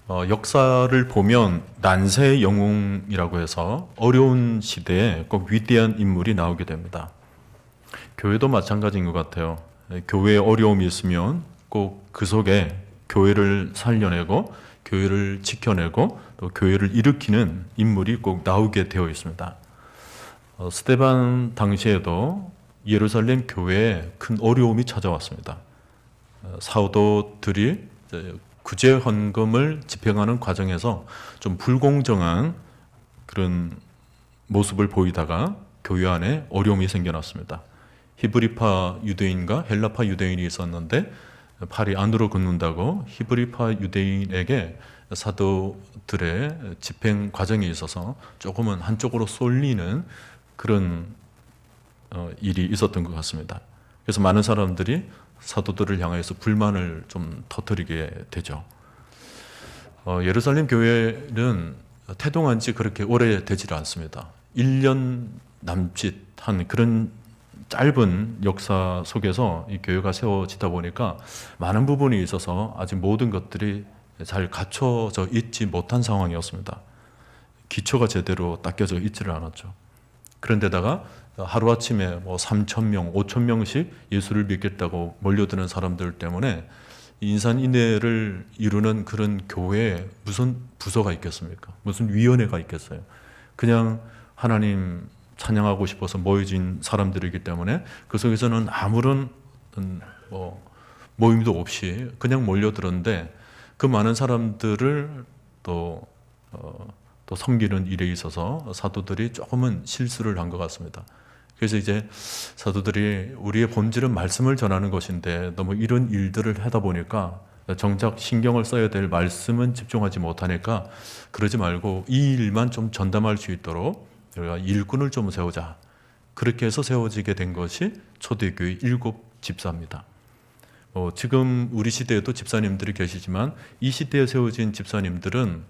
역사를 보면 난세의 영웅이라고 해서 어려운 시대에 꼭 위대한 인물이 나오게 됩니다. 교회도 마찬가지인 것 같아요. 교회에 어려움이 있으면 꼭 그 속에 교회를 살려내고 교회를 지켜내고 또 교회를 일으키는 인물이 꼭 나오게 되어 있습니다. 스데반 당시에도 예루살렘 교회에 큰 어려움이 찾아왔습니다. 사도들이 구제 헌금을 집행하는 과정에서 좀 불공정한 그런 모습을 보이다가 교회 안에 어려움이 생겨났습니다. 히브리파 유대인과 헬라파 유대인이 있었는데 팔이 안으로 긋는다고 히브리파 유대인에게 사도들의 집행 과정에 있어서 조금은 한쪽으로 쏠리는 그런 일이 있었던 것 같습니다. 그래서 많은 사람들이 사도들을 향해서 불만을 좀 터뜨리게 되죠. 예루살렘 교회는 태동한 지 그렇게 오래되지 않습니다. 1년 남짓한 그런 짧은 역사 속에서 이 교회가 세워지다 보니까 많은 부분이 있어서 아직 모든 것들이 잘 갖춰져 있지 못한 상황이었습니다. 기초가 제대로 닦여져 있지를 않았죠. 그런데다가 하루아침에 3,000명, 5,000명씩 예수를 믿겠다고 몰려드는 사람들 때문에 인산인해를 이루는 그런 교회에 무슨 부서가 있겠습니까? 무슨 위원회가 있겠어요? 그냥 하나님 찬양하고 싶어서 모여진 사람들이기 때문에 그 속에서는 아무런 모임도 없이 그냥 몰려들었는데 그 많은 사람들을 또 섬기는 일에 있어서 사도들이 조금은 실수를 한 것 같습니다. 그래서 이제 사도들이 우리의 본질은 말씀을 전하는 것인데 너무 이런 일들을 하다 보니까 정작 신경을 써야 될 말씀은 집중하지 못하니까 그러지 말고 이 일만 좀 전담할 수 있도록 우리가 일꾼을 좀 세우자. 그렇게 해서 세워지게 된 것이 초대교회 7집사입니다. 지금 우리 시대에도 집사님들이 계시지만 이 시대에 세워진 집사님들은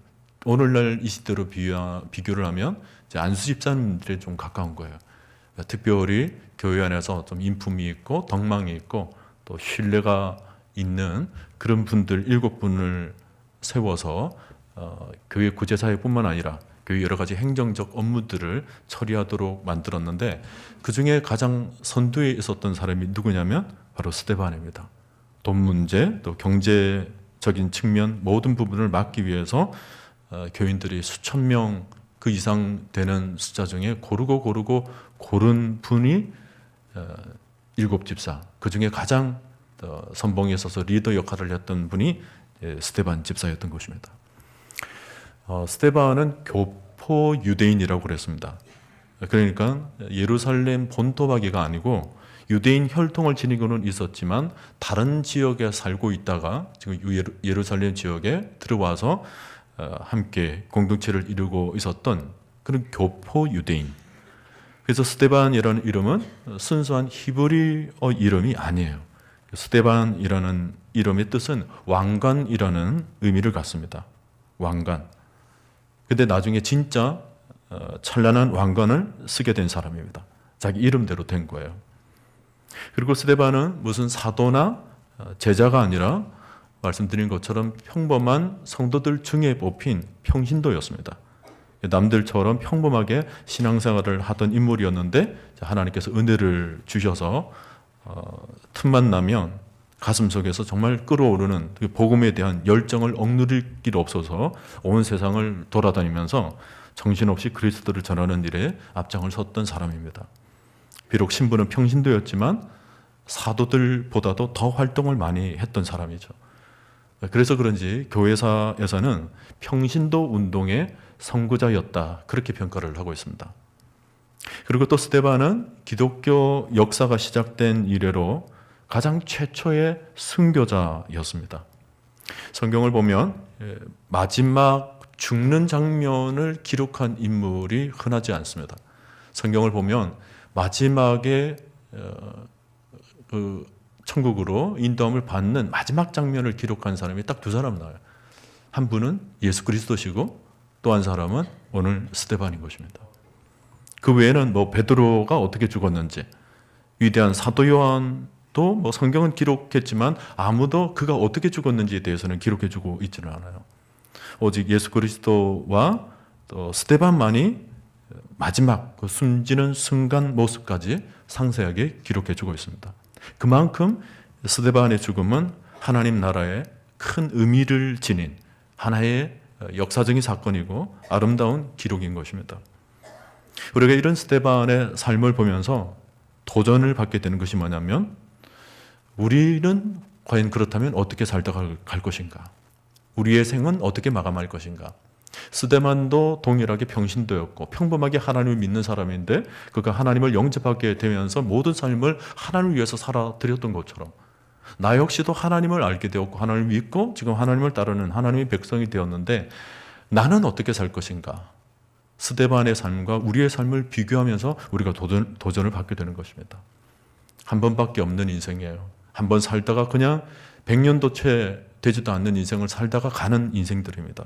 오늘날 이 시대로 비교를 하면 이제 안수 집사님들에 좀 가까운 거예요. 특별히 교회 안에서 좀 인품이 있고 덕망이 있고 또 신뢰가 있는 그런 분들 7분을 세워서 교회 구제사회뿐만 아니라 교회 여러 가지 행정적 업무들을 처리하도록 만들었는데 그 중에 가장 선두에 있었던 사람이 누구냐면 바로 스데반입니다. 돈 문제 또 경제적인 측면 모든 부분을 막기 위해서 교인들이 수천 명 그 이상 되는 숫자 중에 고르고 고른 분이 7집사 그 중에 가장 선봉에 서서 리더 역할을 했던 분이 스데반 집사였던 것입니다. 스데반은 교포 유대인이라고 그랬습니다. 그러니까 예루살렘 본토박이가 아니고 유대인 혈통을 지니고는 있었지만 다른 지역에 살고 있다가 지금 예루살렘 지역에 들어와서 함께 공동체를 이루고 있었던 그런 교포 유대인. 그래서 스데반이라는 이름은 순수한 히브리어 이름이 아니에요. 스데반이라는 이름의 뜻은 왕관이라는 의미를 갖습니다. 왕관. 근데 나중에 진짜 찬란한 왕관을 쓰게 된 사람입니다. 자기 이름대로 된 거예요. 그리고 스데반은 무슨 사도나 제자가 아니라 말씀드린 것처럼 평범한 성도들 중에 뽑힌 평신도였습니다. 남들처럼 평범하게 신앙생활을 하던 인물이었는데 하나님께서 은혜를 주셔서 틈만 나면 가슴속에서 정말 끓어오르는 복음에 대한 열정을 억누를 길 없어서 온 세상을 돌아다니면서 정신없이 그리스도를 전하는 일에 앞장을 섰던 사람입니다. 비록 신분은 평신도였지만 사도들보다도 더 활동을 많이 했던 사람이죠. 그래서 그런지 교회사에서는 평신도 운동의 선구자였다 그렇게 평가를 하고 있습니다. 그리고 또 스데반은 기독교 역사가 시작된 이래로 가장 최초의 순교자였습니다. 성경을 보면 마지막 죽는 장면을 기록한 인물이 흔하지 않습니다. 성경을 보면 마지막에 천국으로 인도함을 받는 마지막 장면을 기록한 사람이 딱 2사람 나와요. 한 분은 예수 그리스도시고 또 한 사람은 오늘 스데반인 것입니다. 그 외에는 베드로가 어떻게 죽었는지, 위대한 사도 요한도 성경은 기록했지만 아무도 그가 어떻게 죽었는지에 대해서는 기록해주고 있지는 않아요. 오직 예수 그리스도와 또 스데반만이 마지막 그 숨지는 순간 모습까지 상세하게 기록해주고 있습니다. 그만큼 스데반의 죽음은 하나님 나라에 큰 의미를 지닌 하나의 역사적인 사건이고 아름다운 기록인 것입니다. 우리가 이런 스데반의 삶을 보면서 도전을 받게 되는 것이 뭐냐면, 우리는 과연 그렇다면 어떻게 살다가 갈 것인가? 우리의 생은 어떻게 마감할 것인가? 스데반도 동일하게 평신도였고 평범하게 하나님을 믿는 사람인데, 그가 하나님을 영접하게 되면서 모든 삶을 하나님을 위해서 살아드렸던 것처럼 나 역시도 하나님을 알게 되었고 하나님을 믿고 지금 하나님을 따르는 하나님의 백성이 되었는데, 나는 어떻게 살 것인가? 스데반의 삶과 우리의 삶을 비교하면서 우리가 도전을 받게 되는 것입니다. 한 번밖에 없는 인생이에요. 한 번 살다가 그냥 100년도 채 되지도 않는 인생을 살다가 가는 인생들입니다.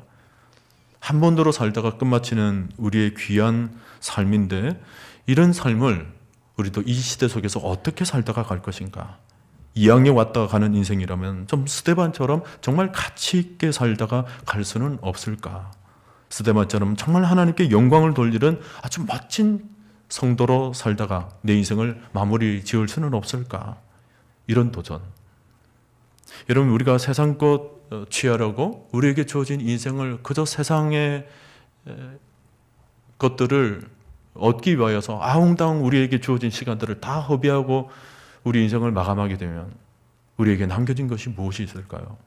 한 번으로 살다가 끝마치는 우리의 귀한 삶인데, 이런 삶을 우리도 이 시대 속에서 어떻게 살다가 갈 것인가? 이왕에 왔다가 가는 인생이라면 좀 스데반처럼 정말 가치 있게 살다가 갈 수는 없을까? 스데반처럼 정말 하나님께 영광을 돌리는 아주 멋진 성도로 살다가 내 인생을 마무리 지을 수는 없을까? 이런 도전. 여러분, 우리가 세상 것 취하려고 우리에게 주어진 인생을 그저 세상의 것들을 얻기 위하여서 아웅다웅 우리에게 주어진 시간들을 다 허비하고 우리 인생을 마감하게 되면 우리에게 남겨진 것이 무엇이 있을까요?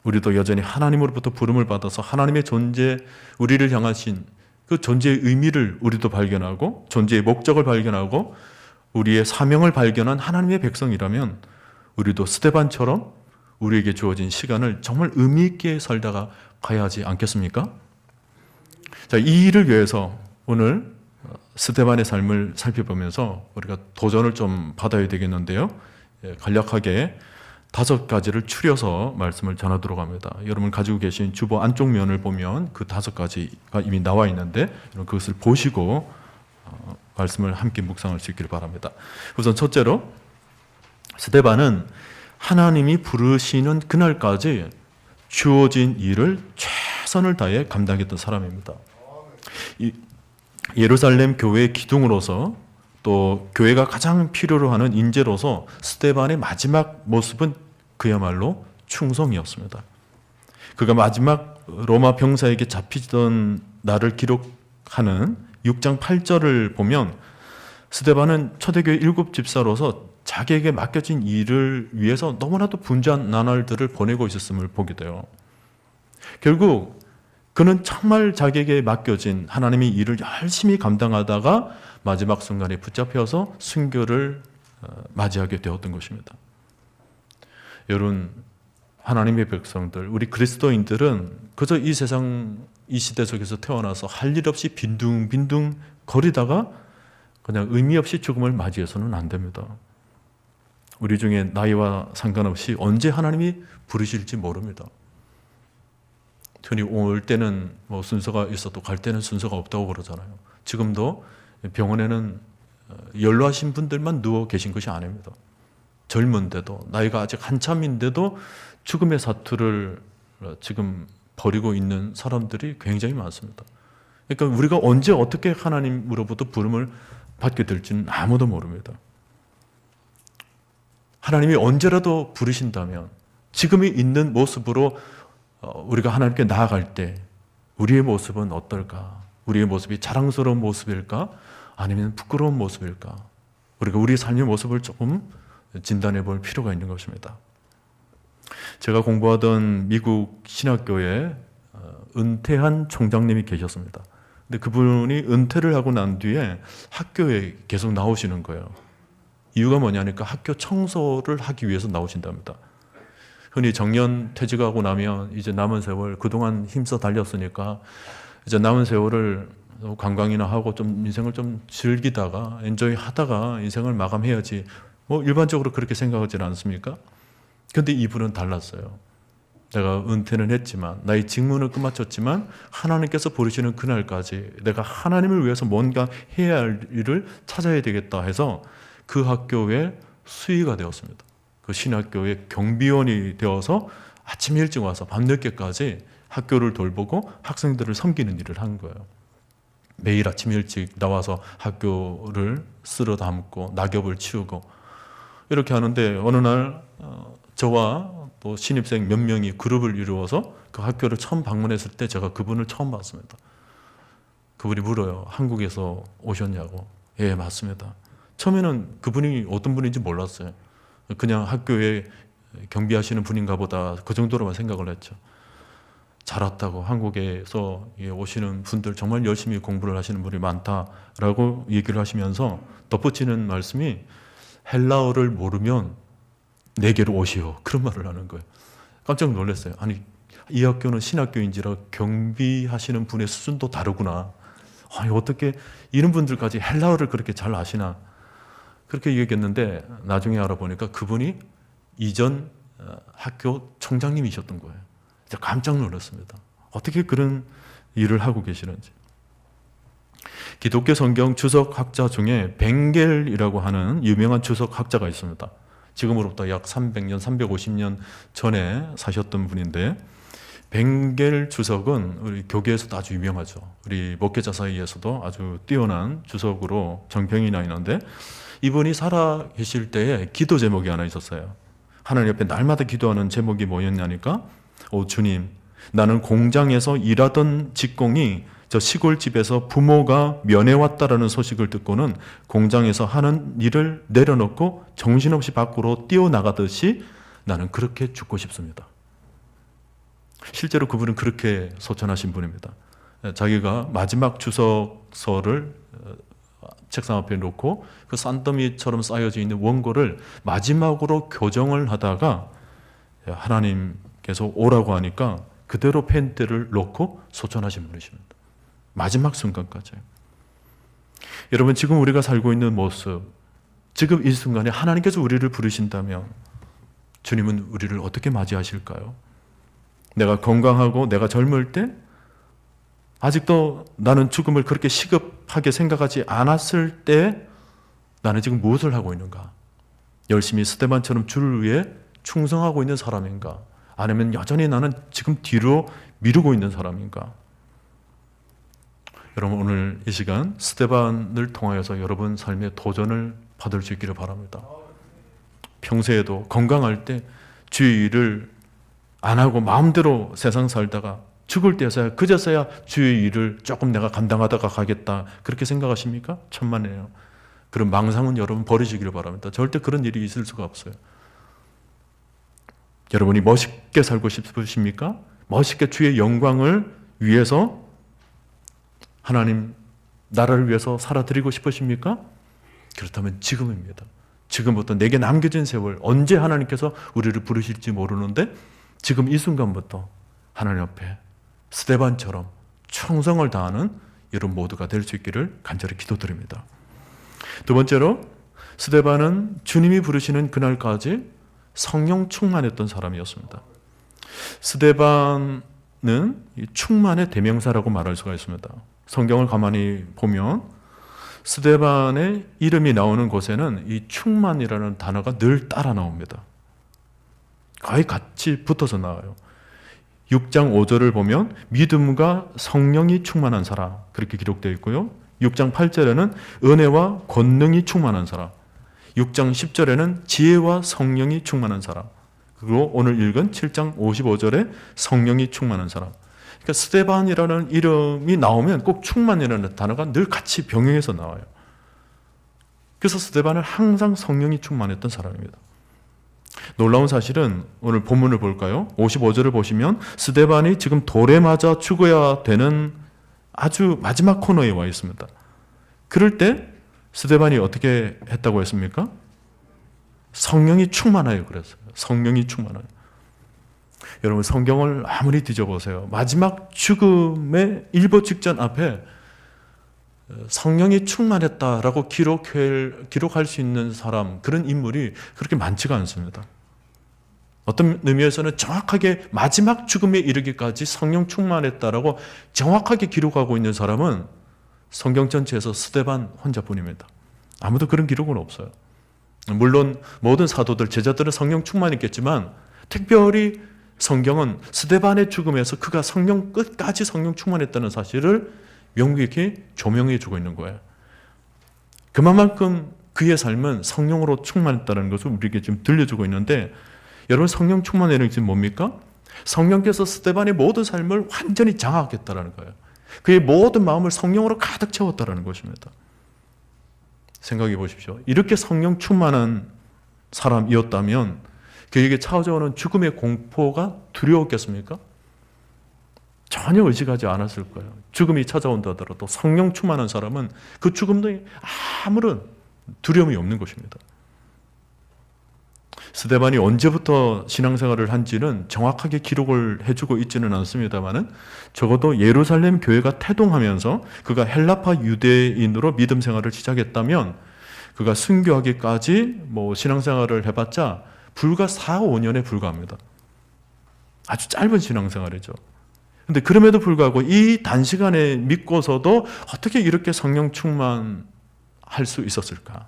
우리도 여전히 하나님으로부터 부름을 받아서 하나님의 존재, 우리를 향하신 그 존재의 의미를 우리도 발견하고 존재의 목적을 발견하고 우리의 사명을 발견한 하나님의 백성이라면, 우리도 스데반처럼 우리에게 주어진 시간을 정말 의미 있게 살다가 가야 하지 않겠습니까? 자, 이 일을 위해서 오늘 스데반의 삶을 살펴보면서 우리가 도전을 좀 받아야 되겠는데요. 간략하게 5가지를 추려서 말씀을 전하도록 합니다. 여러분 가지고 계신 주보 안쪽 면을 보면 그 5가지가 이미 나와 있는데, 그것을 보시고 말씀을 함께 묵상할 수 있기를 바랍니다. 우선 첫째로, 스데반은 하나님이 부르시는 그날까지 주어진 일을 최선을 다해 감당했던 사람입니다. 예루살렘 교회의 기둥으로서 또 교회가 가장 필요로 하는 인재로서 스데반의 마지막 모습은 그야말로 충성이었습니다. 그가 마지막 로마 병사에게 잡히던 날을 기록하는 6장 8절을 보면, 스데반은 초대교회 7집사로서 자기에게 맡겨진 일을 위해서 너무나도 분주한 나날들을 보내고 있었음을 보게 돼요. 결국 그는 정말 자기에게 맡겨진 하나님의 일을 열심히 감당하다가 마지막 순간에 붙잡혀서 순교를 맞이하게 되었던 것입니다. 여러분, 하나님의 백성들, 우리 그리스도인들은 그저 이 세상, 이 시대 속에서 태어나서 할 일 없이 빈둥빈둥 거리다가 그냥 의미 없이 죽음을 맞이해서는 안 됩니다. 우리 중에 나이와 상관없이 언제 하나님이 부르실지 모릅니다. 흔히 올 때는 뭐 순서가 있어도 갈 때는 순서가 없다고 그러잖아요. 지금도 병원에는 연로하신 분들만 누워 계신 것이 아닙니다. 젊은데도, 나이가 아직 한참인데도 죽음의 사투를 지금 벌이고 있는 사람들이 굉장히 많습니다. 그러니까 우리가 언제 어떻게 하나님으로부터 부름을 받게 될지는 아무도 모릅니다. 하나님이 언제라도 부르신다면 지금이 있는 모습으로 우리가 하나님께 나아갈 때 우리의 모습은 어떨까? 우리의 모습이 자랑스러운 모습일까? 아니면 부끄러운 모습일까? 우리가 우리 삶의 모습을 조금 진단해 볼 필요가 있는 것입니다. 제가 공부하던 미국 신학교에 은퇴한 총장님이 계셨습니다. 근데 그분이 은퇴를 하고 난 뒤에 학교에 계속 나오시는 거예요. 이유가 뭐냐니까 학교 청소를 하기 위해서 나오신답니다. 흔히 정년 퇴직하고 나면 이제 남은 세월 그동안 힘써 달렸으니까 이제 남은 세월을 관광이나 하고 좀 인생을 좀 즐기다가 엔조이 하다가 인생을 마감해야지, 뭐 일반적으로 그렇게 생각하지 않습니까? 근데 이분은 달랐어요. 내가 은퇴는 했지만, 나의 직무는 끝마쳤지만 하나님께서 부르시는 그날까지 내가 하나님을 위해서 뭔가 해야 할 일을 찾아야 되겠다 해서 그 학교의 수의가 되었습니다. 그 신학교의 경비원이 되어서 아침 일찍 와서 밤늦게까지 학교를 돌보고 학생들을 섬기는 일을 한 거예요. 매일 아침 일찍 나와서 학교를 쓸어 담고 낙엽을 치우고 이렇게 하는데 어느 날 저와 또 신입생 몇 명이 그룹을 이루어서 그 학교를 처음 방문했을 때 제가 그분을 처음 봤습니다. 그분이 물어요. 한국에서 오셨냐고. 예, 맞습니다. 처음에는 그분이 어떤 분인지 몰랐어요. 그냥 학교에 경비하시는 분인가 보다 그 정도로만 생각을 했죠. 잘 왔다고, 한국에서 오시는 분들 정말 열심히 공부를 하시는 분이 많다라고 얘기를 하시면서 덧붙이는 말씀이 헬라어를 모르면 내게로 오시오, 그런 말을 하는 거예요. 깜짝 놀랐어요. 아니, 이 학교는 신학교인지라 경비하시는 분의 수준도 다르구나. 아니, 어떻게 이런 분들까지 헬라어를 그렇게 잘 아시나, 그렇게 얘기했는데 나중에 알아보니까 그분이 이전 학교 총장님이셨던 거예요. 진짜 깜짝 놀랐습니다. 어떻게 그런 일을 하고 계시는지. 기독교 성경 주석학자 중에 벵겔이라고 하는 유명한 주석학자가 있습니다. 지금으로부터 약 300년, 350년 전에 사셨던 분인데, 벵겔 주석은 우리 교계에서도 아주 유명하죠. 우리 목회자 사이에서도 아주 뛰어난 주석으로 정평이 나 있는데, 이분이 살아 계실 때에 기도 제목이 하나 있었어요. 하나님 옆에 날마다 기도하는 제목이 뭐였냐니까, 주님, 나는 공장에서 일하던 직공이 저 시골집에서 부모가 면회왔다라는 소식을 듣고는 공장에서 하는 일을 내려놓고 정신없이 밖으로 뛰어나가듯이 나는 그렇게 죽고 싶습니다. 실제로 그분은 그렇게 소천하신 분입니다. 자기가 마지막 주석서를 책상 앞에 놓고 그 산더미처럼 쌓여져 있는 원고를 마지막으로 교정을 하다가 하나님께서 오라고 하니까 그대로 펜대를 놓고 소천하신 분이십니다. 마지막 순간까지. 여러분, 지금 우리가 살고 있는 모습, 지금 이 순간에 하나님께서 우리를 부르신다면 주님은 우리를 어떻게 맞이하실까요? 내가 건강하고 내가 젊을 때 아직도 나는 죽음을 그렇게 시급하게 생각하지 않았을 때 나는 지금 무엇을 하고 있는가? 열심히 스데반처럼 주를 위해 충성하고 있는 사람인가? 아니면 여전히 나는 지금 뒤로 미루고 있는 사람인가? 여러분, 오늘 이 시간 스데반을 통하여서 여러분 삶의 도전을 받을 수 있기를 바랍니다. 평소에도 건강할 때 주의 일을 안 하고 마음대로 세상 살다가 죽을 때서야, 그제서야 주의 일을 조금 내가 감당하다가 가겠다, 그렇게 생각하십니까? 천만에요. 그런 망상은 여러분 버리시기를 바랍니다. 절대 그런 일이 있을 수가 없어요. 여러분이 멋있게 살고 싶으십니까? 멋있게 주의 영광을 위해서, 하나님 나라를 위해서 살아드리고 싶으십니까? 그렇다면 지금입니다. 지금부터 내게 남겨진 세월, 언제 하나님께서 우리를 부르실지 모르는데 지금 이 순간부터 하나님 앞에 스데반처럼 충성을 다하는 여러분 모두가 될 수 있기를 간절히 기도드립니다. 두 번째로, 스데반은 주님이 부르시는 그날까지 성령 충만했던 사람이었습니다. 스데반은 충만의 대명사라고 말할 수가 있습니다. 성경을 가만히 보면 스데반의 이름이 나오는 곳에는 이 충만이라는 단어가 늘 따라 나옵니다. 거의 같이 붙어서 나와요. 6장 5절을 보면 믿음과 성령이 충만한 사람, 그렇게 기록되어 있고요. 6장 8절에는 은혜와 권능이 충만한 사람, 6장 10절에는 지혜와 성령이 충만한 사람, 그리고 오늘 읽은 7장 55절에 성령이 충만한 사람. 그러니까 스데반이라는 이름이 나오면 꼭 충만이라는 단어가 늘 같이 병행해서 나와요. 그래서 스데반은 항상 성령이 충만했던 사람입니다. 놀라운 사실은 오늘 본문을 볼까요? 55절을 보시면 스데반이 지금 돌에 맞아 죽어야 되는 아주 마지막 코너에 와 있습니다. 그럴 때 스데반이 어떻게 했다고 했습니까? 성령이 충만하여 그랬어요. 성령이 충만하여. 여러분, 성경을 아무리 뒤져보세요. 마지막 죽음의 일보 직전 앞에 성령이 충만했다라고 기록할 수 있는 사람, 그런 인물이 그렇게 많지가 않습니다. 어떤 의미에서는 정확하게 마지막 죽음에 이르기까지 성령 충만했다라고 정확하게 기록하고 있는 사람은 성경 전체에서 스데반 혼자뿐입니다. 아무도 그런 기록은 없어요. 물론 모든 사도들, 제자들은 성령 충만했겠지만 특별히 성경은 스데반의 죽음에서 그가 성령 끝까지 성령 충만했다는 사실을 명백히 조명해 주고 있는 거예요. 그만큼 그의 삶은 성령으로 충만했다는 것을 우리에게 지금 들려주고 있는데, 여러분 성령 충만이라는 것이 뭡니까? 성령께서 스데반의 모든 삶을 완전히 장악했다는 거예요. 그의 모든 마음을 성령으로 가득 채웠다는 것입니다. 생각해 보십시오. 이렇게 성령 충만한 사람이었다면 그에게 찾아오는 죽음의 공포가 두려웠겠습니까? 전혀 의식하지 않았을 거예요. 죽음이 찾아온다 하더라도 성령 충만한 사람은 그 죽음도 아무런 두려움이 없는 것입니다. 스데반이 언제부터 신앙생활을 한지는 정확하게 기록을 해주고 있지는 않습니다만은 적어도 예루살렘 교회가 태동하면서 그가 헬라파 유대인으로 믿음 생활을 시작했다면 그가 순교하기까지 신앙생활을 해봤자 불과 4, 5년에 불과합니다. 아주 짧은 신앙생활이죠. 근데 그럼에도 불구하고 이 단시간에 믿고서도 어떻게 이렇게 성령 충만할 수 있었을까?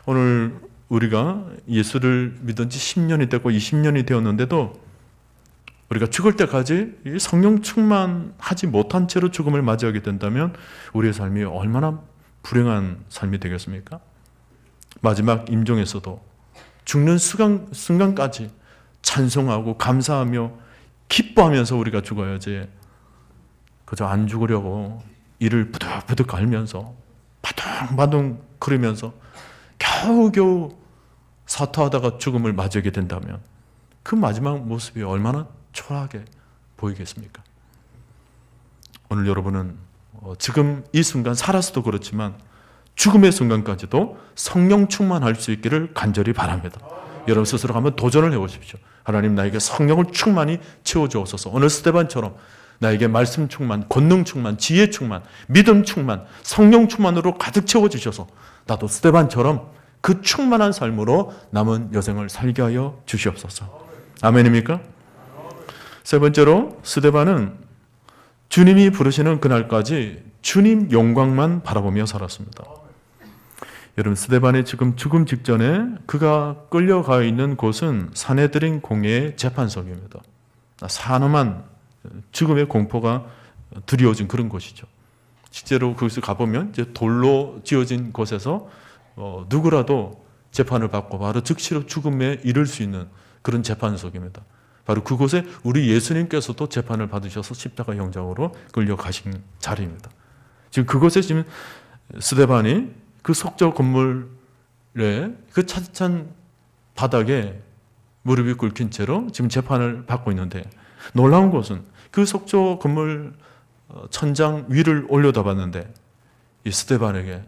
오늘 우리가 예수를 믿은 지 10년이 됐고 20년이 되었는데도 우리가 죽을 때까지 성령 충만하지 못한 채로 죽음을 맞이하게 된다면 우리의 삶이 얼마나 불행한 삶이 되겠습니까? 마지막 임종에서도 죽는 순간까지 찬송하고 감사하며 기뻐하면서 우리가 죽어야지, 그저 안 죽으려고 이를 부득부득 갈면서 바둥바둥 그러면서 겨우겨우 사토하다가 죽음을 맞이하게 된다면 그 마지막 모습이 얼마나 초라하게 보이겠습니까? 오늘 여러분은 지금 이 순간 살아서도 그렇지만 죽음의 순간까지도 성령 충만할 수 있기를 간절히 바랍니다. 여러분 스스로 한번 도전을 해보십시오. 하나님, 나에게 성령을 충만히 채워주옵소서. 오늘 스데반처럼 나에게 말씀 충만, 권능 충만, 지혜 충만, 믿음 충만, 성령 충만으로 가득 채워주셔서 나도 스데반처럼 그 충만한 삶으로 남은 여생을 살게 하여 주시옵소서. 아멘입니까? 세 번째로 스데반은 주님이 부르시는 그날까지 주님 영광만 바라보며 살았습니다. 여러분, 스데반이 지금 죽음 직전에 그가 끌려가 있는 곳은 사내드린 공회의 재판석입니다. 사나만 죽음의 공포가 두려워진 그런 곳이죠. 실제로 거기서 가보면 이제 돌로 지어진 곳에서 누구라도 재판을 받고 바로 즉시로 죽음에 이를 수 있는 그런 재판석입니다. 바로 그곳에 우리 예수님께서도 재판을 받으셔서 십자가 형장으로 끌려가신 자리입니다. 지금 그곳에 지금 스데반이 그 속죄 건물의 그 차디찬 바닥에 무릎이 꿇힌 채로 지금 재판을 받고 있는데, 놀라운 것은 그 속죄 건물 천장 위를 올려다봤는데 이 스데반에게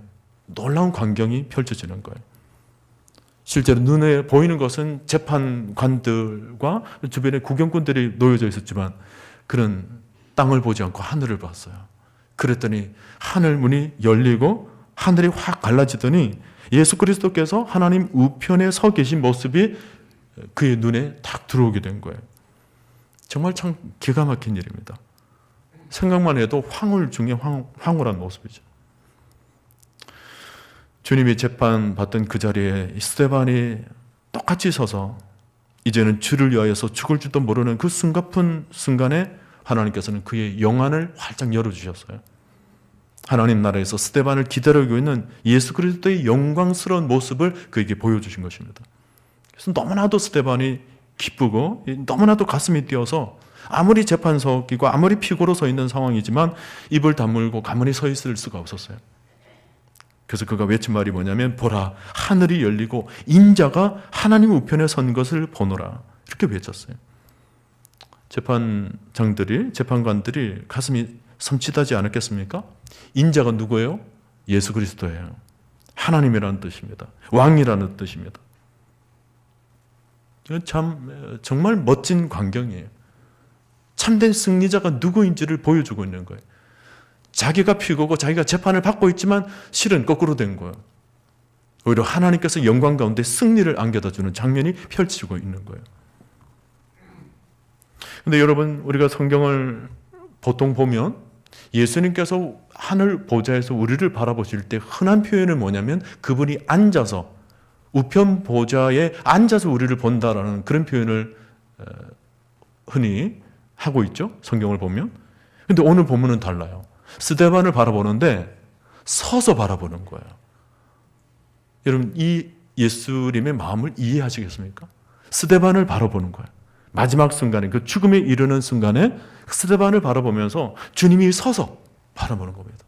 놀라운 광경이 펼쳐지는 거예요. 실제로 눈에 보이는 것은 재판관들과 주변에 구경꾼들이 놓여져 있었지만 그는 땅을 보지 않고 하늘을 봤어요. 그랬더니 하늘 문이 열리고 하늘이 확 갈라지더니 예수 그리스도께서 하나님 우편에 서 계신 모습이 그의 눈에 딱 들어오게 된 거예요. 정말 참 기가 막힌 일입니다. 생각만 해도 황홀 중에 황홀한 모습이죠. 주님이 재판받던 그 자리에 스데반이 똑같이 서서 이제는 주를 위하여서 죽을 줄도 모르는 그 숨가쁜 순간에 하나님께서는 그의 영안을 활짝 열어주셨어요. 하나님 나라에서 스데반을 기다리고 있는 예수 그리스도의 영광스러운 모습을 그에게 보여주신 것입니다. 그래서 너무나도 스데반이 기쁘고 너무나도 가슴이 뛰어서 아무리 재판석이고 아무리 피고로 서 있는 상황이지만 입을 다물고 가만히 서 있을 수가 없었어요. 그래서 그가 외친 말이 뭐냐면, 보라, 하늘이 열리고 인자가 하나님 우편에 선 것을 보노라, 이렇게 외쳤어요. 재판관들이 가슴이 섬찟하지 않았겠습니까? 인자가 누구예요? 예수 그리스도예요. 하나님이라는 뜻입니다. 왕이라는 뜻입니다. 참 정말 멋진 광경이에요. 참된 승리자가 누구인지를 보여주고 있는 거예요. 자기가 피고고 자기가 재판을 받고 있지만 실은 거꾸로 된 거예요. 오히려 하나님께서 영광 가운데 승리를 안겨다 주는 장면이 펼치고 있는 거예요. 근데 여러분, 우리가 성경을 보통 보면 예수님께서 하늘 보좌에서 우리를 바라보실 때 흔한 표현은 뭐냐면 그분이 앉아서 우편 보좌에 앉아서 우리를 본다라는 그런 표현을 흔히 하고 있죠. 성경을 보면. 근데 오늘 본문은 달라요. 스데반을 바라보는데 서서 바라보는 거예요. 여러분, 이 예수님의 마음을 이해하시겠습니까? 스데반을 바라보는 거예요. 마지막 순간에, 그 죽음에 이르는 순간에 스데반을 바라보면서 주님이 서서 바라보는 겁니다.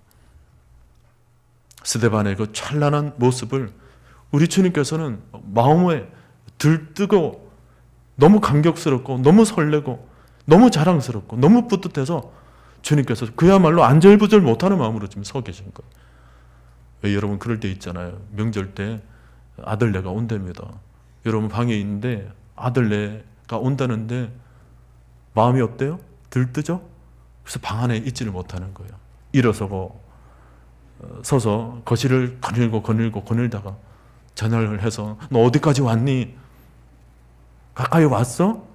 스데반의 그 찬란한 모습을 우리 주님께서는 마음에 들뜨고 너무 감격스럽고 너무 설레고 너무 자랑스럽고 너무 뿌듯해서 주님께서 그야말로 안절부절 못하는 마음으로 지금 서 계신 거예요. 왜 여러분 그럴 때 있잖아요. 명절 때 아들내가 온답니다. 여러분 방에 있는데 아들내가 온다는데 마음이 어때요? 들뜨죠? 그래서 방 안에 있지를 못하는 거예요. 일어서고 서서 거실을 거닐다가 전화를 해서 너 어디까지 왔니? 가까이 왔어?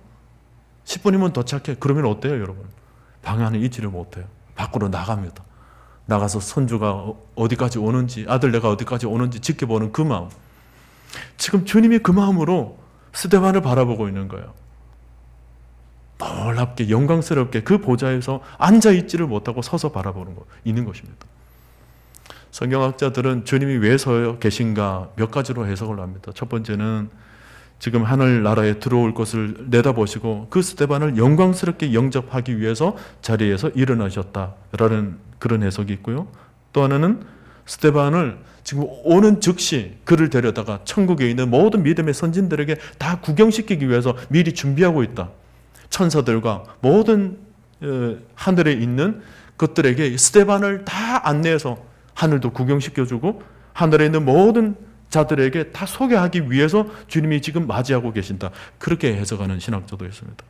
10분이면 도착해. 그러면 어때요, 여러분? 방 안에 있지를 못해요. 밖으로 나갑니다. 나가서 손주가 어디까지 오는지, 아들내가 어디까지 오는지 지켜보는 그 마음. 지금 주님이 그 마음으로 스데반을 바라보고 있는 거예요. 놀랍게 영광스럽게 그 보좌에서 앉아있지를 못하고 서서 바라보는 거 있는 것입니다. 성경학자들은 주님이 왜 서 계신가 몇 가지로 해석을 합니다. 첫 번째는 지금 하늘나라에 들어올 것을 내다보시고 그 스데반을 영광스럽게 영접하기 위해서 자리에서 일어나셨다라는 그런 해석이 있고요. 또 하나는 스데반을 지금 오는 즉시 그를 데려다가 천국에 있는 모든 믿음의 선진들에게 다 구경시키기 위해서 미리 준비하고 있다. 천사들과 모든 하늘에 있는 것들에게 스데반을 다 안내해서 하늘도 구경시켜주고 하늘에 있는 모든 자들에게 다 소개하기 위해서 주님이 지금 맞이하고 계신다. 그렇게 해석하는 신학자도 있습니다.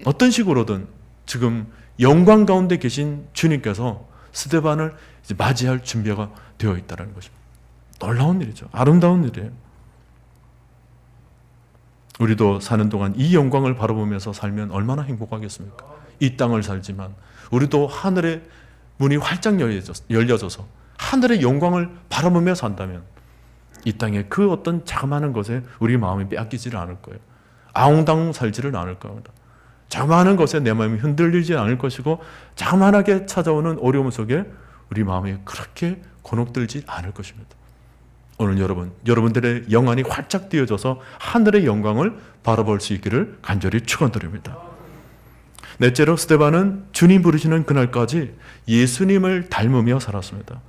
어떤 식으로든 지금 영광 가운데 계신 주님께서 스데반을 이제 맞이할 준비가 되어 있다는 것입니다. 놀라운 일이죠. 아름다운 일이에요. 우리도 사는 동안 이 영광을 바라보면서 살면 얼마나 행복하겠습니까? 이 땅을 살지만 우리도 하늘의 문이 활짝 열려져서 하늘의 영광을 바라보며 산다면 이 땅에 그 어떤 자그마한 것에 우리 마음이 빼앗기지를 않을 거예요. 아웅다웅 살지를 않을 겁니다. 자그마한 것에 내 마음이 흔들리지 않을 것이고 자그마하게 찾아오는 어려움 속에 우리 마음이 그렇게 곤혹들지 않을 것입니다. 오늘 여러분들의 영안이 활짝 띄어져서 하늘의 영광을 바라볼 수 있기를 간절히 축원드립니다. 넷째로 스데반은 주님 부르시는 그날까지 예수님을 닮으며 살았습니다.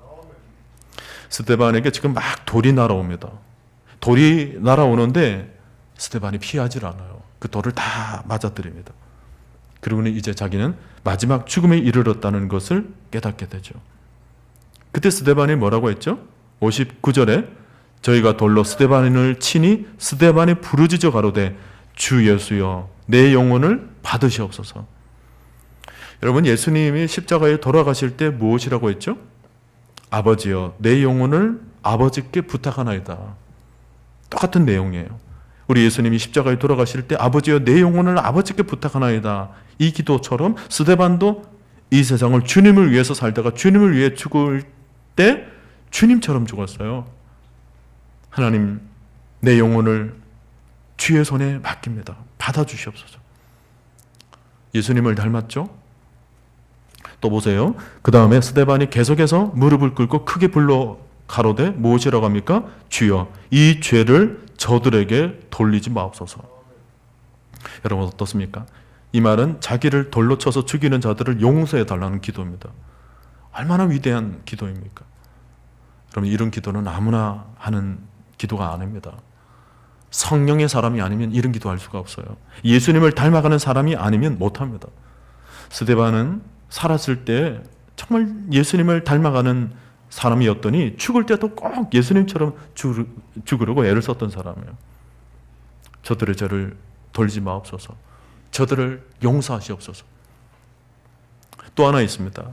스데반에게 지금 막 돌이 날아옵니다. 돌이 날아오는데 스데반이 피하지 않아요. 그 돌을 다 맞아뜨립니다. 그리고는 이제 자기는 마지막 죽음에 이르렀다는 것을 깨닫게 되죠. 그때 스데반이 뭐라고 했죠? 59절에 저희가 돌로 스데반을 치니 스데반이 부르짖어 가로되 주 예수여 내 영혼을 받으시옵소서. 여러분, 예수님이 십자가에 돌아가실 때 무엇이라고 했죠? 아버지여 내 영혼을 아버지께 부탁하나이다. 똑같은 내용이에요. 우리 예수님이 십자가에 돌아가실 때 아버지여 내 영혼을 아버지께 부탁하나이다. 이 기도처럼 스데반도 이 세상을 주님을 위해서 살다가 주님을 위해 죽을 때 주님처럼 죽었어요. 하나님, 내 영혼을 주의 손에 맡깁니다. 받아주시옵소서. 예수님을 닮았죠? 또 보세요. 그 다음에 스데반이 계속해서 무릎을 꿇고 크게 불러 가로되 무엇이라고 합니까? 주여 이 죄를 저들에게 돌리지 마옵소서. 여러분 어떻습니까? 이 말은 자기를 돌로 쳐서 죽이는 자들을 용서해 달라는 기도입니다. 얼마나 위대한 기도입니까? 그러면 이런 기도는 아무나 하는 기도가 아닙니다. 성령의 사람이 아니면 이런 기도할 수가 없어요. 예수님을 닮아가는 사람이 아니면 못합니다. 스데반은 살았을 때 정말 예수님을 닮아가는 사람이었더니 죽을 때도 꼭 예수님처럼 죽으려고 애를 썼던 사람이에요. 저들의 죄를 돌리지 마옵소서. 저들을 용서하시옵소서. 또 하나 있습니다.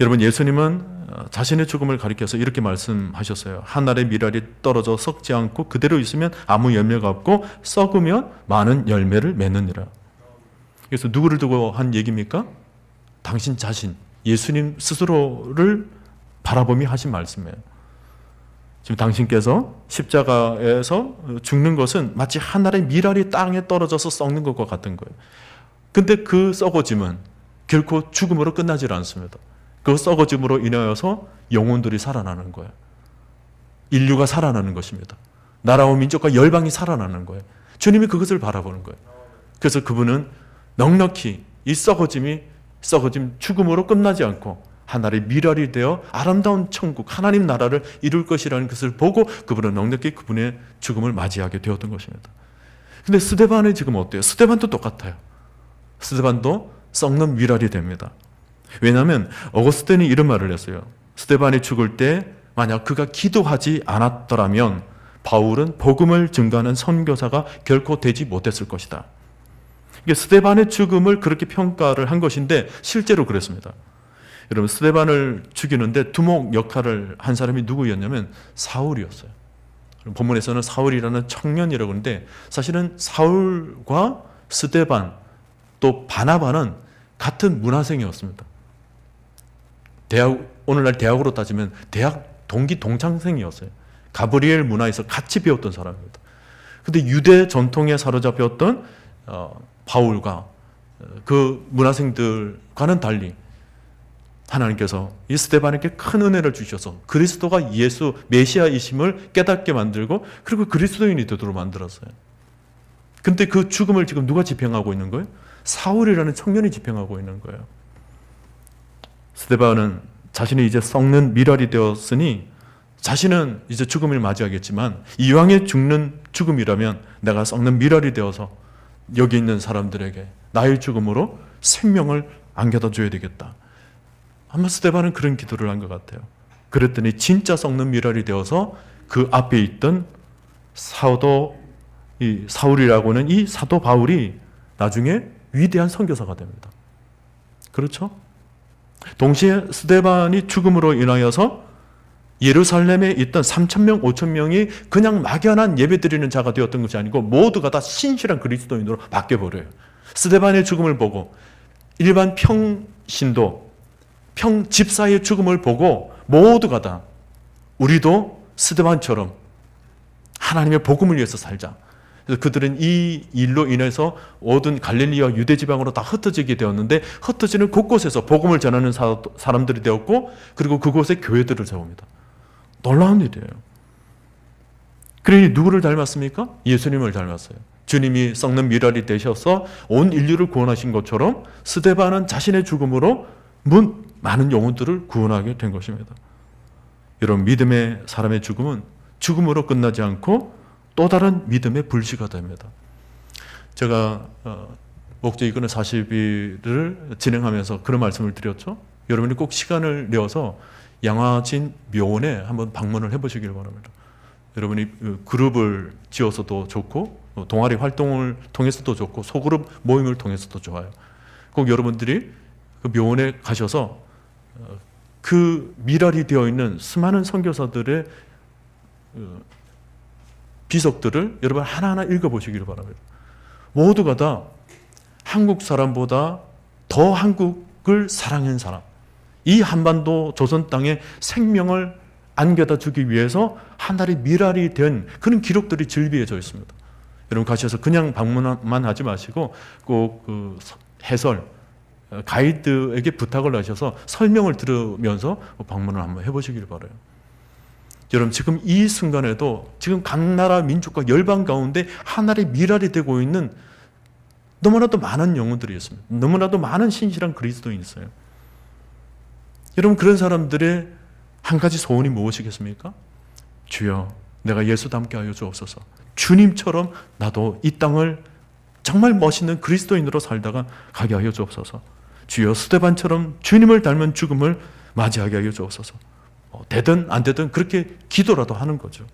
여러분, 예수님은 자신의 죽음을 가리켜서 이렇게 말씀하셨어요. 한 알의 밀알이 떨어져 썩지 않고 그대로 있으면 아무 열매가 없고 썩으면 많은 열매를 맺느니라. 그래서 누구를 두고 한 얘기입니까? 당신 자신, 예수님 스스로를 바라보며 하신 말씀이에요. 지금 당신께서 십자가에서 죽는 것은 마치 하늘의 밀알이 땅에 떨어져서 썩는 것과 같은 거예요. 근데 그 썩어짐은 결코 죽음으로 끝나지 않습니다. 그 썩어짐으로 인하여서 영혼들이 살아나는 거예요. 인류가 살아나는 것입니다. 나라와 민족과 열방이 살아나는 거예요. 주님이 그것을 바라보는 거예요. 그래서 그분은 넉넉히 이 썩어짐 죽음으로 끝나지 않고 하나의 밀알이 되어 아름다운 천국 하나님 나라를 이룰 것이라는 것을 보고 그분은 넉넉히 그분의 죽음을 맞이하게 되었던 것입니다. 근데 스데반이 지금 어때요? 스데반도 똑같아요. 스데반도 썩는 밀알이 됩니다. 왜냐하면 어거스틴이 이런 말을 했어요. 스데반이 죽을 때 만약 그가 기도하지 않았더라면 바울은 복음을 증거하는 선교사가 결코 되지 못했을 것이다. 스데반의 죽음을 그렇게 평가를 한 것인데 실제로 그랬습니다. 여러분, 스데반을 죽이는데 두목 역할을 한 사람이 누구였냐면 사울이었어요. 본문에서는 사울이라는 청년이라고 하는데 사실은 사울과 스데반 또 바나바는 같은 문화생이었습니다. 오늘날 대학으로 따지면 대학 동기 동창생이었어요. 가브리엘 문화에서 같이 배웠던 사람입니다. 그런데 유대 전통에 사로잡혔던 바울과 그 문화생들과는 달리 하나님께서 이 스데반에게 큰 은혜를 주셔서 그리스도가 예수 메시아이심을 깨닫게 만들고 그리고 그리스도인이 되도록 만들었어요. 근데 그 죽음을 지금 누가 집행하고 있는 거예요? 사울이라는 청년이 집행하고 있는 거예요. 스데반은 자신이 이제 썩는 밀알이 되었으니 자신은 이제 죽음을 맞이하겠지만 이왕에 죽는 죽음이라면 내가 썩는 밀알이 되어서 여기 있는 사람들에게 나의 죽음으로 생명을 안겨다 줘야 되겠다. 아마 스데반은 그런 기도를 한 것 같아요. 그랬더니 진짜 썩는 밀알이 되어서 그 앞에 있던 사울이라고 하는 이 사도 바울이 나중에 위대한 선교사가 됩니다. 그렇죠? 동시에 스데반이 죽음으로 인하여서 예루살렘에 있던 3,000명, 5,000명이 그냥 막연한 예배드리는 자가 되었던 것이 아니고 모두가 다 신실한 그리스도인으로 바뀌어버려요. 스데반의 죽음을 보고 일반 평신도, 평집사의 죽음을 보고 모두가 다 우리도 스데반처럼 하나님의 복음을 위해서 살자. 그래서 그들은 이 일로 인해서 모든 갈릴리와 유대 지방으로 다 흩어지게 되었는데 흩어지는 곳곳에서 복음을 전하는 사람들이 되었고 그리고 그곳에 교회들을 세웁니다. 놀라운 일이에요. 그러니 누구를 닮았습니까? 예수님을 닮았어요. 주님이 썩는 밀알이 되셔서 온 인류를 구원하신 것처럼 스데반은 자신의 죽음으로 많은 영혼들을 구원하게 된 것입니다. 여러분, 믿음의 사람의 죽음은 죽음으로 끝나지 않고 또 다른 믿음의 불씨가 됩니다. 제가 목재 이거는 40일을 진행하면서 그런 말씀을 드렸죠. 여러분이 꼭 시간을 내어서 양화진 묘원에 한번 방문을 해보시길 바랍니다. 여러분이 그룹을 지어서도 좋고 동아리 활동을 통해서도 좋고 소그룹 모임을 통해서도 좋아요. 꼭 여러분들이 그 묘원에 가셔서 그 밀알이 되어 있는 수많은 선교사들의 비석들을 여러분 하나하나 읽어보시기를 바랍니다. 모두가 다 한국 사람보다 더 한국을 사랑한 사람, 이 한반도 조선 땅에 생명을 안겨다 주기 위해서 하나의 밀알이 된 그런 기록들이 즐비해져 있습니다. 여러분 가셔서 그냥 방문만 하지 마시고 꼭 그 해설, 가이드에게 부탁을 하셔서 설명을 들으면서 방문을 한번 해보시길 바라요. 여러분 지금 이 순간에도 지금 각 나라 민족과 열방 가운데 하나의 밀알이 되고 있는 너무나도 많은 영혼들이 있습니다. 너무나도 많은 신실한 그리스도인이 있어요. 여러분 그런 사람들의 한 가지 소원이 무엇이겠습니까? 주여 내가 예수 닮게 하여 주옵소서. 주님처럼 나도 이 땅을 정말 멋있는 그리스도인으로 살다가 가게 하여 주옵소서. 주여 스데반처럼 주님을 닮은 죽음을 맞이하게 하여 주옵소서. 되든 안 되든 그렇게 기도라도 하는 거죠.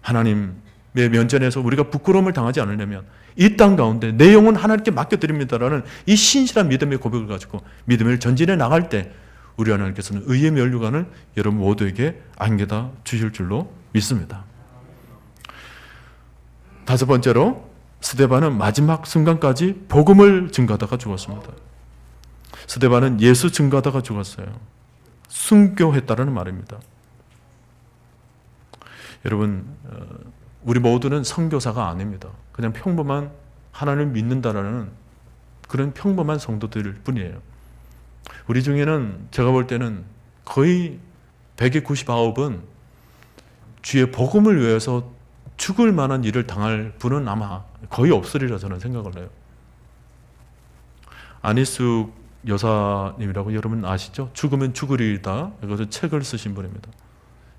하나님의 면전에서 우리가 부끄러움을 당하지 않으려면 이 땅 가운데 내 영혼 하나님께 맡겨드립니다라는 이 신실한 믿음의 고백을 가지고 믿음을 전진해 나갈 때 우리 하나님께서는 의의 면류관을 여러분 모두에게 안겨다 주실 줄로 믿습니다. 다섯 번째로 스데반은 마지막 순간까지 복음을 증거하다가 죽었습니다. 스데반은 예수 증거하다가 죽었어요. 순교했다는 말입니다. 여러분, 우리 모두는 선교사가 아닙니다. 그냥 평범한 하나님을 믿는다라는 그런 평범한 성도들 뿐이에요. 우리 중에는 제가 볼 때는 거의 199은 주의 복음을 위해서 죽을 만한 일을 당할 분은 아마 거의 없으리라 저는 생각을 해요. 안희숙 여사님이라고 여러분 아시죠? 죽으면 죽으리이다. 이것을 책을 쓰신 분입니다.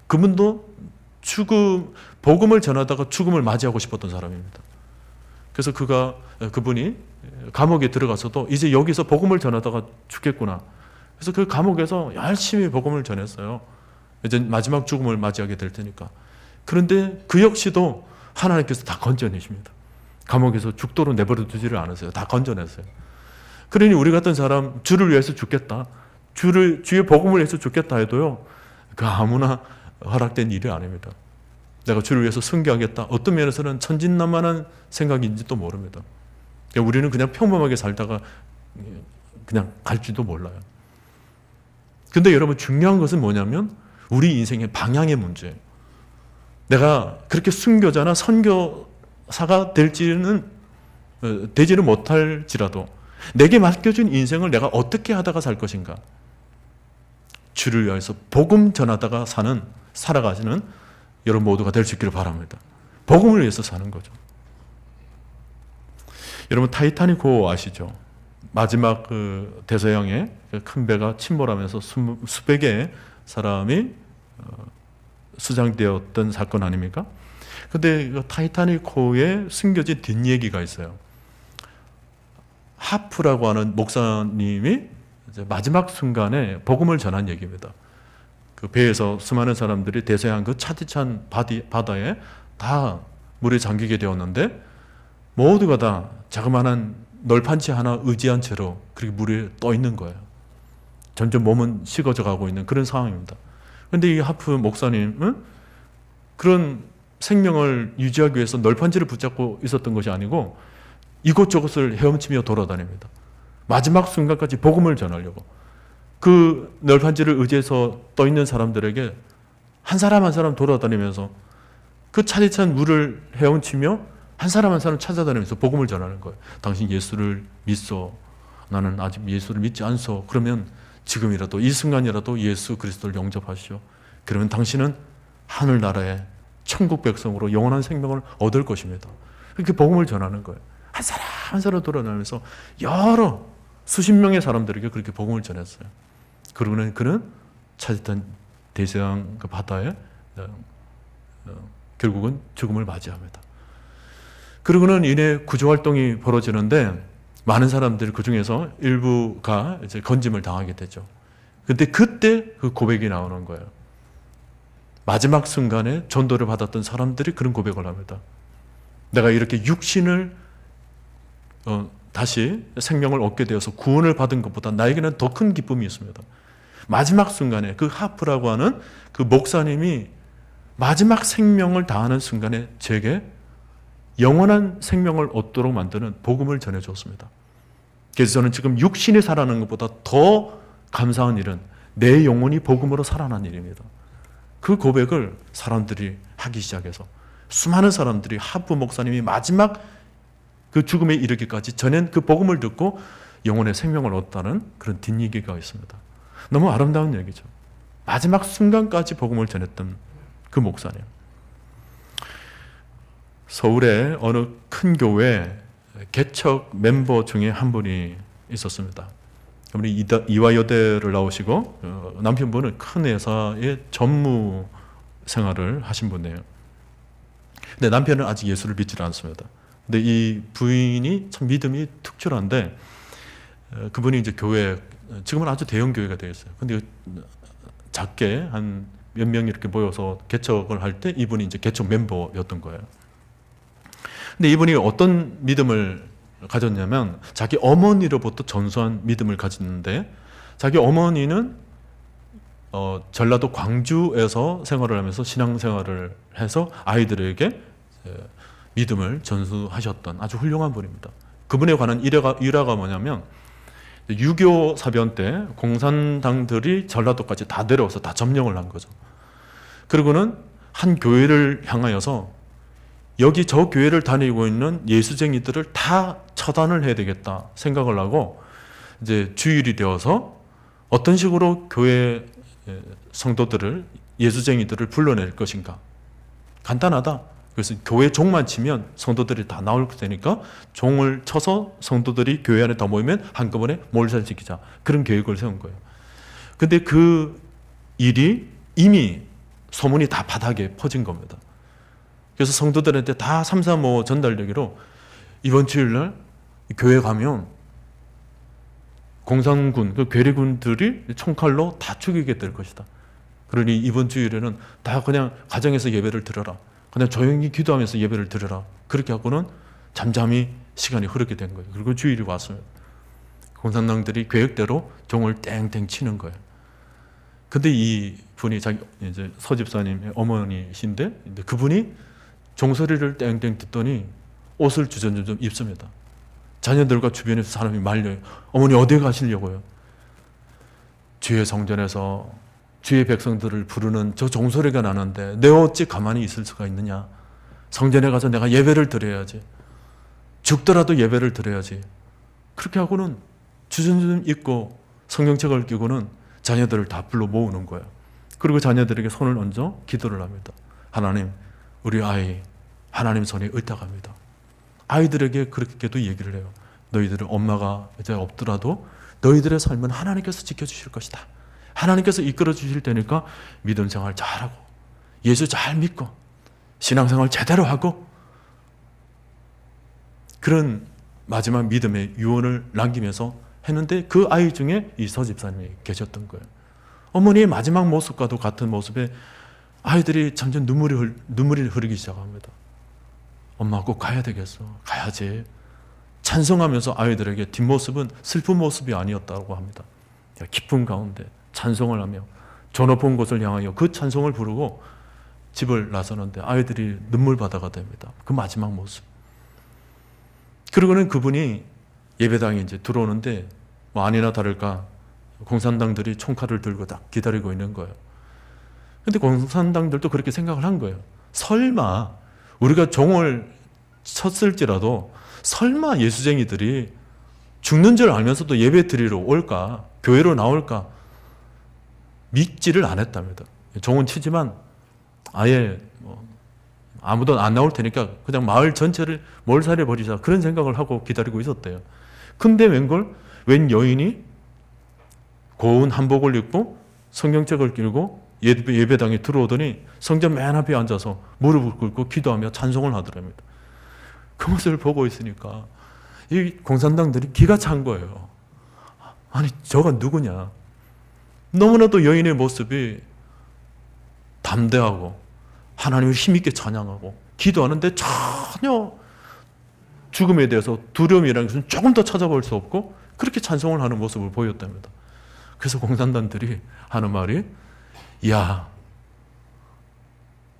그분도 복음을 전하다가 죽음을 맞이하고 싶었던 사람입니다. 그래서 그분이 감옥에 들어가서도 이제 여기서 복음을 전하다가 죽겠구나. 그래서 그 감옥에서 열심히 복음을 전했어요. 이제 마지막 죽음을 맞이하게 될 테니까. 그런데 그 역시도 하나님께서 다 건져내십니다. 감옥에서 죽도록 내버려 두지를 않으세요. 다 건져냈어요. 그러니 우리 같은 사람 주를 위해서 죽겠다. 주의 복음을 위해서 죽겠다 해도요. 그 아무나 허락된 일이 아닙니다. 내가 주를 위해서 순교하겠다. 어떤 면에서는 천진난만한 생각인지도 모릅니다. 우리는 그냥 평범하게 살다가 그냥 갈지도 몰라요. 근데 여러분 중요한 것은 뭐냐면 우리 인생의 방향의 문제예요. 내가 그렇게 순교자나 선교사가 되지는 못할지라도 내게 맡겨준 인생을 내가 어떻게 하다가 살 것인가? 주를 위해서 복음 전하다가 살아가시는 여러분 모두가 될 수 있기를 바랍니다. 복음을 위해서 사는 거죠. 여러분 타이타닉호 아시죠? 마지막 그 대서양에 큰 배가 침몰하면서 수백 개의 사람이 수장되었던 사건 아닙니까? 근데 그 타이타닉호의 숨겨진 뒷얘기가 있어요. 하프라고 하는 목사님이 이제 마지막 순간에 복음을 전한 얘기입니다. 그 배에서 수많은 사람들이 대서양 그 차디찬 바다에 다 물에 잠기게 되었는데 모두가 다 자그마한 널판치 하나 의지한 채로 그렇게 물에 떠 있는 거예요. 점점 몸은 식어져 가고 있는 그런 상황입니다. 그런데 이 하프 목사님은 그런 생명을 유지하기 위해서 널판지를 붙잡고 있었던 것이 아니고 이곳저곳을 헤엄치며 돌아다닙니다. 마지막 순간까지 복음을 전하려고. 그 널판지를 의지해서 떠 있는 사람들에게 한 사람 한 사람 돌아다니면서 그 차디찬 물을 헤엄치며 한 사람 한 사람 찾아다니면서 복음을 전하는 거예요. 당신 예수를 믿소. 나는 아직 예수를 믿지 않소. 그러면 지금이라도 이 순간이라도 예수 그리스도를 영접하시오. 그러면 당신은 하늘나라의 천국 백성으로 영원한 생명을 얻을 것입니다. 이렇게 복음을 전하는 거예요. 한 사람 한 사람 돌아다니면서 여러 수십 명의 사람들에게 그렇게 복음을 전했어요. 그러고는 그는 차디찬 대서양 그 바다에 결국은 죽음을 맞이합니다. 그러고는 이내 구조활동이 벌어지는데 많은 사람들 그 중에서 일부가 이제 건짐을 당하게 되죠. 근데 그때 그 고백이 나오는 거예요. 마지막 순간에 전도를 받았던 사람들이 그런 고백을 합니다. 내가 이렇게 육신을 다시 생명을 얻게 되어서 구원을 받은 것보다 나에게는 더 큰 기쁨이 있습니다. 마지막 순간에 그 하프라고 하는 그 목사님이 마지막 생명을 다하는 순간에 제게 영원한 생명을 얻도록 만드는 복음을 전해줬습니다. 그래서 저는 지금 육신이 살아나는 것보다 더 감사한 일은 내 영혼이 복음으로 살아난 일입니다. 그 고백을 사람들이 하기 시작해서 수많은 사람들이 하프 목사님이 마지막 그 죽음에 이르기까지 전엔 그 복음을 듣고 영혼의 생명을 얻다는 그런 뒷얘기가 있습니다. 너무 아름다운 얘기죠. 마지막 순간까지 복음을 전했던 그 목사님. 서울의 어느 큰 교회 개척 멤버 중에 한 분이 있었습니다. 그분이 이화여대를 나오시고 남편분은 큰 회사의 전무 생활을 하신 분이에요. 근데 남편은 아직 예수를 믿지 않습니다. 근데 이 부인이 참 믿음이 특출한데 그분이 이제 교회 지금은 아주 대형 교회가 되어 있어요. 근데 작게 한 몇 명이 이렇게 모여서 개척을 할 때 이분이 이제 개척 멤버였던 거예요. 근데 이분이 어떤 믿음을 가졌냐면 자기 어머니로부터 전수한 믿음을 가졌는데 자기 어머니는 전라도 광주에서 생활을 하면서 신앙생활을 해서 아이들에게 믿음을 전수하셨던 아주 훌륭한 분입니다. 그분에 관한 일화가 뭐냐면 6.25 사변 때 공산당들이 전라도까지 다 내려와서 다 점령을 한 거죠. 그리고는 한 교회를 향하여서 여기 저 교회를 다니고 있는 예수쟁이들을 다 처단을 해야 되겠다 생각을 하고 이제 주일이 되어서 어떤 식으로 교회 성도들을 예수쟁이들을 불러낼 것인가. 간단하다. 그래서 교회 종만 치면 성도들이 다 나올 테니까 종을 쳐서 성도들이 교회 안에 다 모이면 한꺼번에 몰살시키자. 그런 계획을 세운 거예요. 근데 그 일이 이미 소문이 다 바닥에 퍼진 겁니다. 그래서 성도들한테 다 335 전달되기로 이번 주일날 교회 가면 공산군, 그 괴뢰군들이 총칼로 다 죽이게 될 것이다. 그러니 이번 주일에는 다 그냥 가정에서 예배를 드려라. 그냥 조용히 기도하면서 예배를 드려라. 그렇게 하고는 잠잠히 시간이 흐르게 된 거예요. 그리고 주일이 왔습니다. 공산당들이 계획대로 종을 땡땡 치는 거예요. 근데 이 분이 자기 이제 서집사님의 어머니신데 그분이 종소리를 땡땡 듣더니 옷을 주저주저 입습니다. 자녀들과 주변에서 사람이 말려요. 어머니 어디 가시려고요? 주의 성전에서 주의 백성들을 부르는 저 종소리가 나는데 내가 어찌 가만히 있을 수가 있느냐. 성전에 가서 내가 예배를 드려야지. 죽더라도 예배를 드려야지. 그렇게 하고는 주저주저 입고 성경책을 끼고는 자녀들을 다 불러 모으는 거예요. 그리고 자녀들에게 손을 얹어 기도를 합니다. 하나님, 우리 아이 하나님 손에 의탁합니다. 아이들에게 그렇게도 얘기를 해요. 너희들은 엄마가 이제 없더라도 너희들의 삶은 하나님께서 지켜주실 것이다. 하나님께서 이끌어 주실 테니까 믿음 생활 잘하고 예수 잘 믿고 신앙생활 제대로 하고 그런 마지막 믿음의 유언을 남기면서 했는데 그 아이 중에 이 서집사님이 계셨던 거예요. 어머니의 마지막 모습과도 같은 모습에 아이들이 점점 눈물이 흐르기 시작합니다. 엄마 꼭 가야 되겠어. 가야지. 찬송하면서 아이들에게 뒷모습은 슬픈 모습이 아니었다고 합니다. 기쁨 가운데 찬송을 하며 저 높은 곳을 향하여 그 찬송을 부르고 집을 나서는데 아이들이 눈물바다가 됩니다. 그 마지막 모습. 그리고는 그분이 예배당에 이제 들어오는데 뭐 아니나 다를까 공산당들이 총칼을 들고 딱 기다리고 있는 거예요. 근데 공산당들도 그렇게 생각을 한 거예요. 설마 우리가 종을 쳤을지라도 설마 예수쟁이들이 죽는 줄 알면서도 예배 드리러 올까? 교회로 나올까? 믿지를 않았답니다. 종은 치지만 아예 아무도 안 나올 테니까 그냥 마을 전체를 몰살해 버리자 그런 생각을 하고 기다리고 있었대요. 근데 웬 여인이 고운 한복을 입고 성경책을 끼고 예배당에 들어오더니 성전 맨 앞에 앉아서 무릎을 꿇고 기도하며 찬송을 하더랍니다. 그 모습을 보고 있으니까 이 공산당들이 기가 찬 거예요. 아니 저가 누구냐. 너무나도 여인의 모습이 담대하고 하나님을 힘있게 찬양하고 기도하는데 전혀 죽음에 대해서 두려움이라는 것은 조금 더 찾아볼 수 없고 그렇게 찬송을 하는 모습을 보였답니다. 그래서 공산당들이 하는 말이 야,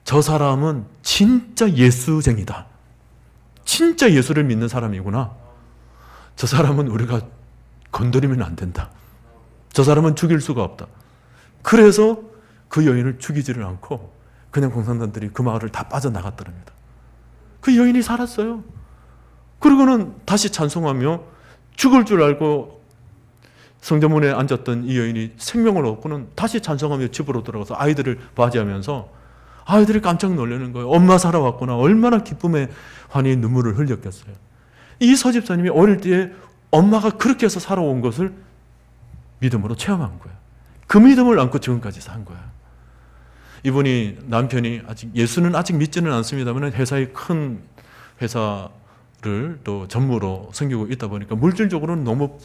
저 사람은 진짜 예수쟁이다. 진짜 예수를 믿는 사람이구나. 저 사람은 우리가 건드리면 안 된다. 저 사람은 죽일 수가 없다. 그래서 그 여인을 죽이지를 않고 그냥 공산당들이 그 마을을 다 빠져나갔더랍니다. 그 여인이 살았어요. 그리고는 다시 찬송하며 죽을 줄 알고 성전문에 앉았던 이 여인이 생명을 얻고는 다시 찬송하며 집으로 들어가서 아이들을 맞이하면서 아이들이 깜짝 놀라는 거예요. 엄마 살아왔구나. 얼마나 기쁨에 환히 눈물을 흘렸겠어요. 이 서집사님이 어릴 때에 엄마가 그렇게 해서 살아온 것을 믿음으로 체험한 거예요. 그 믿음을 안고 지금까지 산 거예요. 이분이 남편이 예수는 아직 믿지는 않습니다만 회사의 큰 회사를 또 전무로 섬기고 있다 보니까 물질적으로는 너무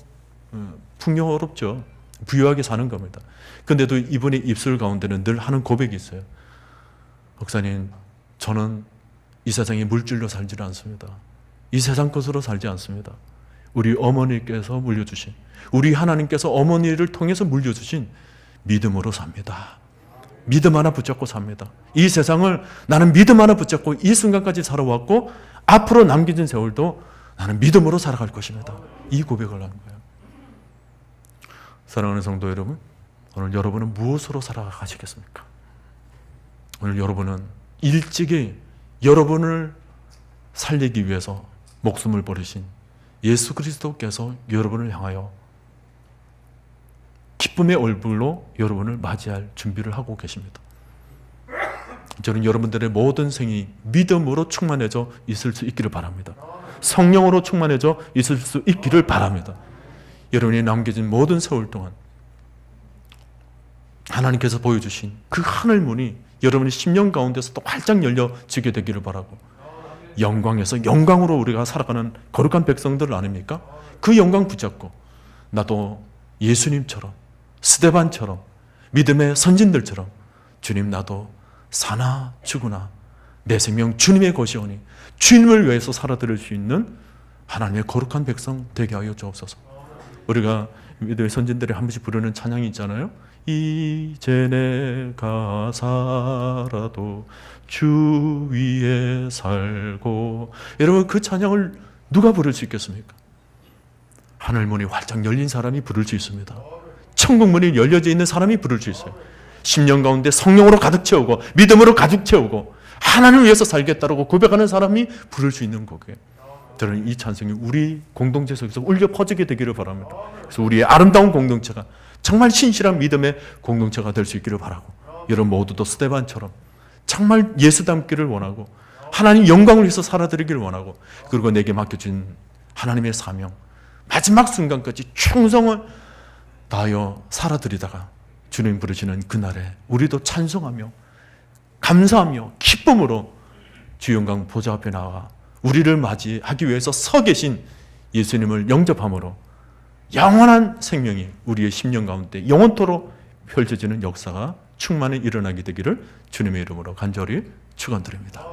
풍요롭죠. 부유하게 사는 겁니다. 근데도 이분의 입술 가운데는 늘 하는 고백이 있어요. 목사님, 저는 이 세상에 물질로 살지를 않습니다. 이 세상 것으로 살지 않습니다. 우리 어머니께서 물려주신, 우리 하나님께서 어머니를 통해서 물려주신 믿음으로 삽니다. 믿음 하나 붙잡고 삽니다. 이 세상을 나는 믿음 하나 붙잡고 이 순간까지 살아왔고 앞으로 남겨진 세월도 나는 믿음으로 살아갈 것입니다. 이 고백을 하는 거예요. 사랑하는 성도 여러분, 오늘 여러분은 무엇으로 살아가시겠습니까? 오늘 여러분은 일찍이 여러분을 살리기 위해서 목숨을 버리신 예수 그리스도께서 여러분을 향하여 기쁨의 얼굴로 여러분을 맞이할 준비를 하고 계십니다. 저는 여러분들의 모든 생이 믿음으로 충만해져 있을 수 있기를 바랍니다. 성령으로 충만해져 있을 수 있기를 바랍니다. 여러분이 남겨진 모든 세월 동안 하나님께서 보여주신 그 하늘 문이 여러분의 심령 가운데서 또 활짝 열려지게 되기를 바라고, 영광에서 영광으로 우리가 살아가는 거룩한 백성들 아닙니까? 그 영광 붙잡고 나도 예수님처럼, 스데반처럼, 믿음의 선진들처럼 주님 나도 사나 죽으나 내 생명 주님의 것이오니 주님을 위해서 살아드릴 수 있는 하나님의 거룩한 백성 되게 하여 주옵소서. 우리가 믿음의 선진들이 한 번씩 부르는 찬양이 있잖아요. 이제 내가 살아도 주 위에 살고. 여러분, 그 찬양을 누가 부를 수 있겠습니까? 하늘문이 활짝 열린 사람이 부를 수 있습니다. 천국문이 열려져 있는 사람이 부를 수 있어요. 심령 가운데 성령으로 가득 채우고 믿음으로 가득 채우고 하나님을 위해서 살겠다라고 고백하는 사람이 부를 수 있는 곡이에요. 저는 이 찬송이 우리 공동체 속에서 울려 퍼지게 되기를 바랍니다. 그래서 우리의 아름다운 공동체가 정말 신실한 믿음의 공동체가 될 수 있기를 바라고, 여러분 모두도 스데반처럼 정말 예수 닮기를 원하고 하나님 영광을 위해서 살아드리기를 원하고, 그리고 내게 맡겨진 하나님의 사명 마지막 순간까지 충성을 다하여 살아드리다가 주님 부르시는 그날에 우리도 찬송하며 감사하며 기쁨으로 주 영광 보좌 앞에 나와 우리를 맞이하기 위해서 서 계신 예수님을 영접함으로 영원한 생명이 우리의 심령 가운데 영원토록 펼쳐지는 역사가 충만히 일어나게 되기를 주님의 이름으로 간절히 축원드립니다.